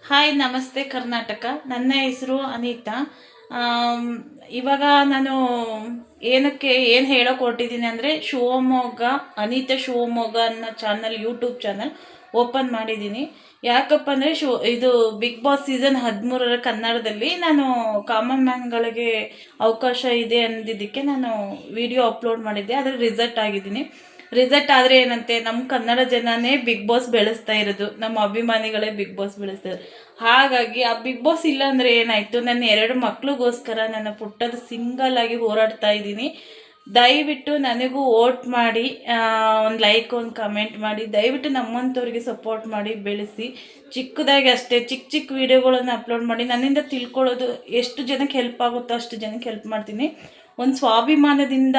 Hi, ನಮಸ್ತೆ ಕರ್ನಾಟಕ. ನನ್ನ ಹೆಸರು ಅನಿತಾ. ಆಮ್, ಇವಾಗ ನಾನು ಏನು ಹೇಳೋಕೆ ಹೊರಟಿದ್ದೀನಿ ಅಂದರೆ, ಶಿವಮೊಗ್ಗ ಅನಿತಾ ಶಿವಮೊಗ್ಗ ಅನ್ನೋ ಚಾನಲ್, ಯೂಟ್ಯೂಬ್ ಚಾನಲ್ ಓಪನ್ ಮಾಡಿದ್ದೀನಿ. ಯಾಕಪ್ಪ ಅಂದರೆ ಇದು ಬಿಗ್ ಬಾಸ್ ಸೀಸನ್ 13 ಕನ್ನಡದಲ್ಲಿ ನಾನು ಕಾಮನ್ ಮ್ಯಾನ್ಗಳಿಗೆ ಅವಕಾಶ ಇದೆ ಅಂದಿದ್ದಕ್ಕೆ ನಾನು ವಿಡಿಯೋ ಅಪ್ಲೋಡ್ ಮಾಡಿದ್ದೆ. ಅದರ ರಿಸಲ್ಟ್ ಆಗಿದ್ದೀನಿ. ರಿಸಲ್ಟ್ ಆದರೆ ಏನಂತೆ, ನಮ್ಮ ಕನ್ನಡ ಜನನೇ ಬಿಗ್ ಬಾಸ್ ಬೆಳೆಸ್ತಾ ಇರೋದು, ನಮ್ಮ ಅಭಿಮಾನಿಗಳೇ ಬಿಗ್ ಬಾಸ್ ಬೆಳೆಸ್ತಾ ಇರೋದು. ಹಾಗಾಗಿ ಆ ಬಿಗ್ ಬಾಸ್ ಇಲ್ಲ ಅಂದರೆ ಏನಾಯಿತು, ನನ್ನ 2 ಮಕ್ಳಿಗೋಸ್ಕರ ನನ್ನ ಪುಟ್ಟದ ಸಿಂಗಲ್ ಆಗಿ ಹೋರಾಡ್ತಾ ಇದ್ದೀನಿ. ದಯವಿಟ್ಟು ನನಗೂ ವೋಟ್ ಮಾಡಿ, ಒಂದು ಲೈಕ್ ಒಂದು ಕಮೆಂಟ್ ಮಾಡಿ, ದಯವಿಟ್ಟು ನಮ್ಮಂಥವ್ರಿಗೆ ಸಪೋರ್ಟ್ ಮಾಡಿ ಬೆಳೆಸಿ. ಚಿಕ್ಕದಾಗಿ ಅಷ್ಟೇ, ಚಿಕ್ಕ ಚಿಕ್ಕ ವೀಡಿಯೋಗಳನ್ನು ಅಪ್ಲೋಡ್ ಮಾಡಿ ನನ್ನಿಂದ ತಿಳ್ಕೊಳ್ಳೋದು ಎಷ್ಟು ಜನಕ್ಕೆ ಹೆಲ್ಪ್ ಆಗುತ್ತೋ ಅಷ್ಟು ಜನಕ್ಕೆ ಹೆಲ್ಪ್ ಮಾಡ್ತೀನಿ. ಒಂದು ಸ್ವಾಭಿಮಾನದಿಂದ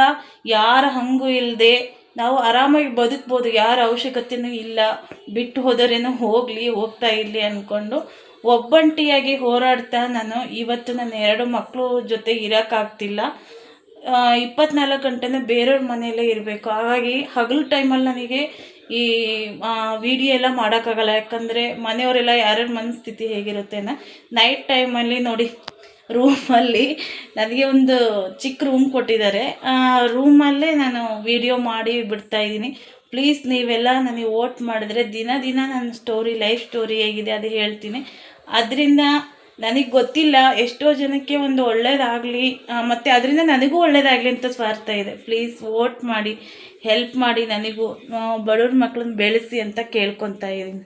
ಯಾರ ಹಂಗೂ ಇಲ್ಲದೆ ನಾವು ಆರಾಮಾಗಿ ಬದುಕ್ಬೋದು, ಯಾರ ಅವಶ್ಯಕತೆಯೂ ಇಲ್ಲ. ಬಿಟ್ಟು ಹೋದರೇನೋ ಹೋಗ್ತಾ ಇರಲಿ ಅಂದ್ಕೊಂಡು ಒಬ್ಬಂಟಿಯಾಗಿ ಹೋರಾಡ್ತಾ ನಾನು ಇವತ್ತು ನನ್ನ 2 ಮಕ್ಕಳು ಜೊತೆ ಇರೋಕ್ಕಾಗ್ತಿಲ್ಲ. 24 ಗಂಟೆನೂ ಬೇರೆಯವ್ರ ಮನೆಯಲ್ಲೇ ಇರಬೇಕು. ಹಾಗಾಗಿ ಹಗಲು ಟೈಮಲ್ಲಿ ನನಗೆ ಈ ವಿಡಿಯೋ ಎಲ್ಲ ಮಾಡೋಕ್ಕಾಗಲ್ಲ. ಯಾಕಂದರೆ ಮನೆಯವರೆಲ್ಲ ಯಾರ್ಯಾರ ಮನಸ್ಥಿತಿ ಹೇಗಿರುತ್ತೆ ನೈಟ್ ಟೈಮಲ್ಲಿ ನೋಡಿ, ರೂಮಲ್ಲಿ ನನಗೆ ಒಂದು ಚಿಕ್ಕ ರೂಮ್ ಕೊಟ್ಟಿದ್ದಾರೆ. ರೂಮಲ್ಲೇ ನಾನು ವಿಡಿಯೋ ಮಾಡಿ ಬಿಡ್ತಾಯಿದ್ದೀನಿ. ಪ್ಲೀಸ್ ನೀವೆಲ್ಲ ನನಗೆ ವೋಟ್ ಮಾಡಿದ್ರೆ ದಿನ ನನ್ನ ಲೈಫ್ ಸ್ಟೋರಿ ಹೇಗಿದೆ ಅದು ಹೇಳ್ತೀನಿ. ಅದರಿಂದ ನನಗೆ ಗೊತ್ತಿಲ್ಲ, ಎಷ್ಟೋ ಜನಕ್ಕೆ ಒಂದು ಒಳ್ಳೇದಾಗಲಿ, ಮತ್ತು ಅದರಿಂದ ನನಗೂ ಒಳ್ಳೇದಾಗಲಿ ಅಂತ ಸ್ವಾರ್ಥ ಇದೆ. ಪ್ಲೀಸ್ ವೋಟ್ ಮಾಡಿ, ಹೆಲ್ಪ್ ಮಾಡಿ, ನನಗೂ ಬಡವ್ರ ಮಕ್ಕಳನ್ನ ಬೆಳೆಸಿ ಅಂತ ಕೇಳ್ಕೊತಾ ಇದ್ದೀನಿ.